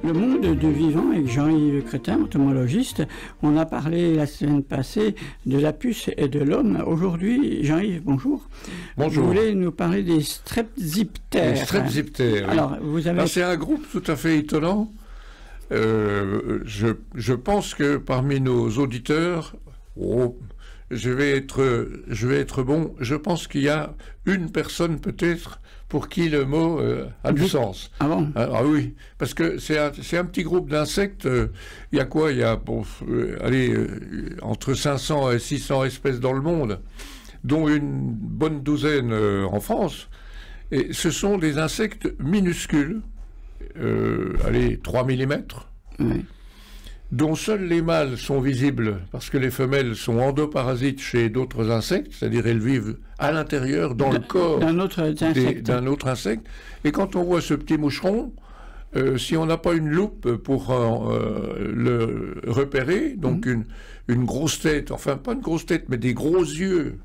Le monde du vivant avec Jean-Yves Crétin, entomologiste. On a parlé la semaine passée de la puce et de l'homme. Aujourd'hui, Jean-Yves, bonjour. Bonjour. Vous voulez nous parler des strepziptères. Les strepziptères. Alors, vous avez... C'est un groupe tout à fait étonnant. Je pense que parmi nos auditeurs, je vais être bon. Je pense qu'il y a une personne peut-être pour qui le mot a du sens. Ah bon? Ah oui, parce que c'est un petit groupe d'insectes. Il y a quoi? Il y a entre 500 et 600 espèces dans le monde, dont une bonne douzaine en France. Et ce sont des insectes minuscules, 3 mm, Oui. dont seuls les mâles sont visibles parce que les femelles sont endoparasites chez d'autres insectes, c'est-à-dire elles vivent à l'intérieur, dans le corps d'un autre insecte. Et quand on voit ce petit moucheron, si on n'a pas une loupe pour le repérer, donc une grosse tête, enfin pas une grosse tête, mais des gros yeux,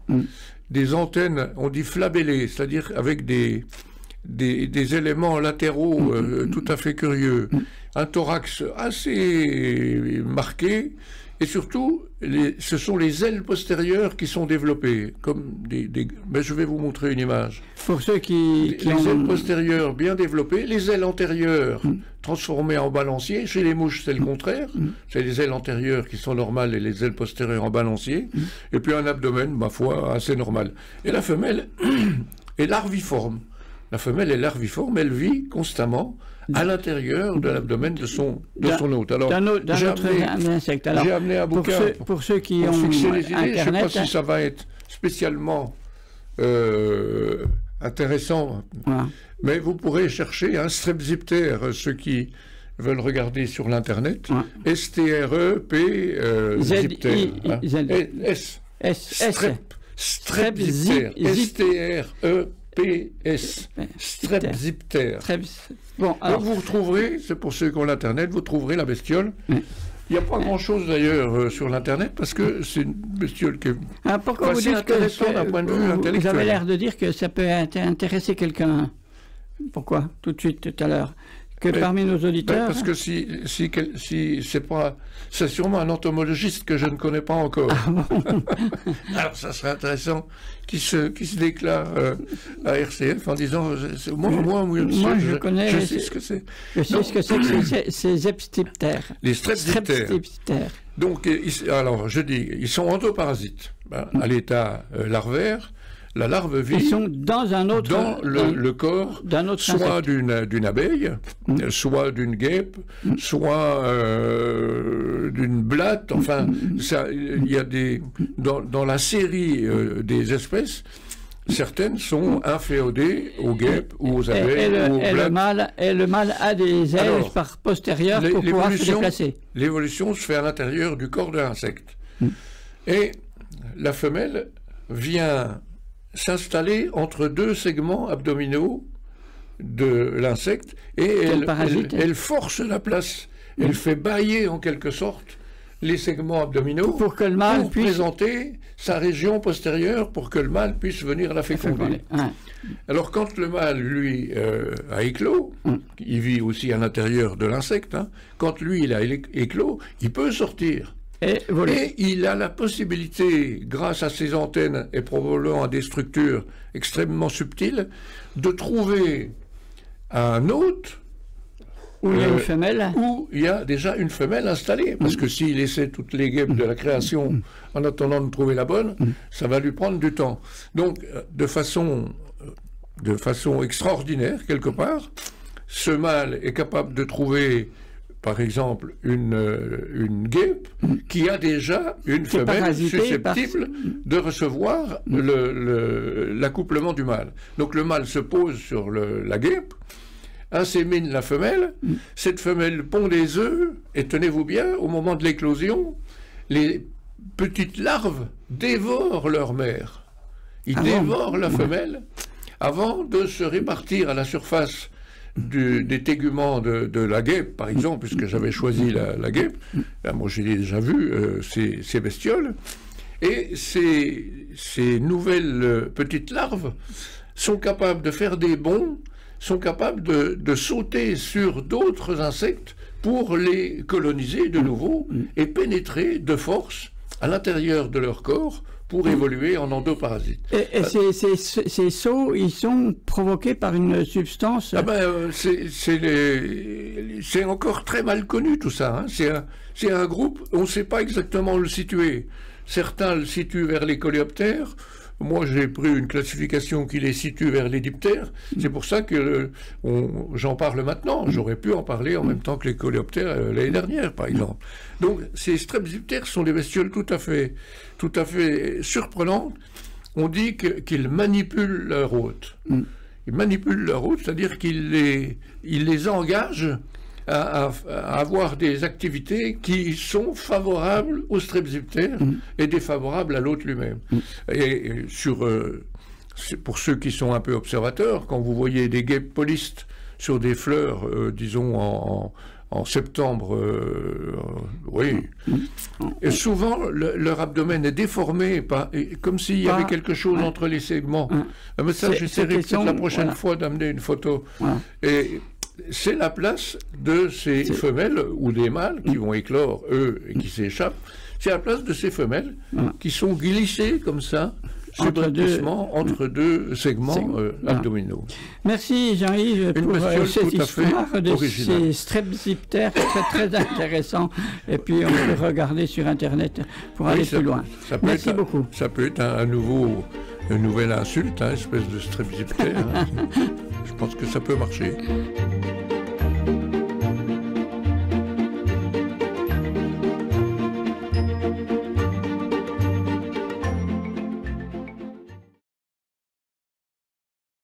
des antennes, on dit flabellées, c'est-à-dire avec des éléments latéraux tout à fait curieux, un thorax assez marqué, et surtout, ce sont les ailes postérieures qui sont développées, comme mais je vais vous montrer une image. Pour ceux qui les ailes postérieures bien développées, les ailes antérieures transformées en balancier. Chez les mouches, c'est le contraire. C'est les ailes antérieures qui sont normales et les ailes postérieures en balancier. Et puis un abdomen, ma foi, assez normal. Et la femelle est larviforme. La femelle est larviforme, elle vit constamment à l'intérieur de l'abdomen de son hôte. Alors, j'ai amené un bouquin pour ceux qui pour ont fixer les idées. Internet. Je ne sais pas si ça va être spécialement intéressant, Voilà. mais vous pourrez chercher un strepziptère, ceux qui veulent regarder sur l'internet, S-T-R-E-P ziptère. Strepziptère. S-T-R-E-P-S. Strepziptère. Bon, alors, vous retrouverez, c'est pour ceux qui ont l'internet, vous trouverez la bestiole. Il n'y a pas grand-chose d'ailleurs sur l'internet parce que c'est une bestiole qui est pourquoi vous dites intéressante d'un point de vue intellectuel. Vous avez l'air de dire que ça peut intéresser quelqu'un. Pourquoi? Tout de suite, tout à l'heure. Parmi nos auditeurs... Parce que si c'est sûrement un entomologiste que je ne connais pas encore. Ah bon. Alors ça serait intéressant qu'il se déclare à RCF en disant moi je connais, je sais ce que c'est. Je sais ce que c'est que ces strepziptères. Les strepziptères. Donc alors je dis, ils sont endoparasites, à l'état larvaire. La larve vit ils sont dans le corps, soit d'une abeille, soit d'une guêpe, soit d'une blatte. Enfin, il y a dans la série des espèces, certaines sont inféodées aux guêpes ou aux abeilles ou aux blattes. Et le mâle a des ailes par postérieures pour pouvoir se déplacer. L'évolution se fait à l'intérieur du corps de l'insecte. Et la femelle vient s'installer entre deux segments abdominaux de l'insecte et elle force la place. Elle fait bâiller en quelque sorte les segments abdominaux pour que le mâle puisse présenter sa région postérieure pour que le mâle puisse venir la féconder. Alors quand le mâle, lui, a éclos, il vit aussi à l'intérieur de l'insecte, quand lui, il a éclos, il peut sortir. Et il a la possibilité, grâce à ses antennes et probablement à des structures extrêmement subtiles, de trouver un hôte où il y a une femelle, où il y a déjà une femelle installée. Parce que s'il laissait toutes les guêpes de la création en attendant de trouver la bonne, ça va lui prendre du temps. Donc, de façon extraordinaire, quelque part, ce mâle est capable de trouver... Par exemple, une guêpe qui a déjà une femelle susceptible de recevoir l'accouplement du mâle. Donc le mâle se pose sur la guêpe, insémine la femelle, cette femelle pond des œufs, et tenez-vous bien, au moment de l'éclosion, les petites larves dévorent leur mère. Ils dévorent la femelle avant de se répartir à la surface des téguments de la guêpe, par exemple, puisque j'avais choisi la guêpe. Moi, j'ai déjà vu ces bestioles. Et ces nouvelles petites larves sont capables de faire des bonds, sont capables de sauter sur d'autres insectes pour les coloniser de nouveau et pénétrer de force à l'intérieur de leur corps pour évoluer en endoparasites. Et ces sauts, ils sont provoqués par une substance... C'est encore très mal connu tout ça. Hein. C'est un groupe, on ne sait pas exactement le situer. Certains le situent vers les coléoptères. Moi, j'ai pris une classification qui les situe vers les diptères. C'est pour ça que j'en parle maintenant. J'aurais pu en parler en même temps que les coléoptères l'année dernière, par exemple. Donc, ces strepsiptères sont des bestioles tout à fait surprenantes. On dit qu'ils manipulent leur hôte. Ils manipulent leur hôte, c'est-à-dire qu'ils les engagent à avoir des activités qui sont favorables aux strepsiptères et défavorables à l'hôte lui-même. Et pour ceux qui sont un peu observateurs, quand vous voyez des guêpes polistes sur des fleurs, disons en septembre, et souvent leur abdomen est déformé, comme s'il y avait quelque chose entre les segments. Mais ça, j'essaierai peut-être la prochaine fois d'amener une photo. Et c'est la place de ces femelles ou des mâles qui vont éclore, eux, et qui s'échappent. C'est la place de ces femelles qui sont glissées comme ça, entre deux segments abdominaux. Merci Jean-Yves pour cette histoire de ces strepsiptères très intéressant. Et puis on peut regarder sur Internet pour aller plus loin. Merci beaucoup. Ça peut être une nouvelle insulte, espèce de strepsiptère. Je pense que ça peut marcher.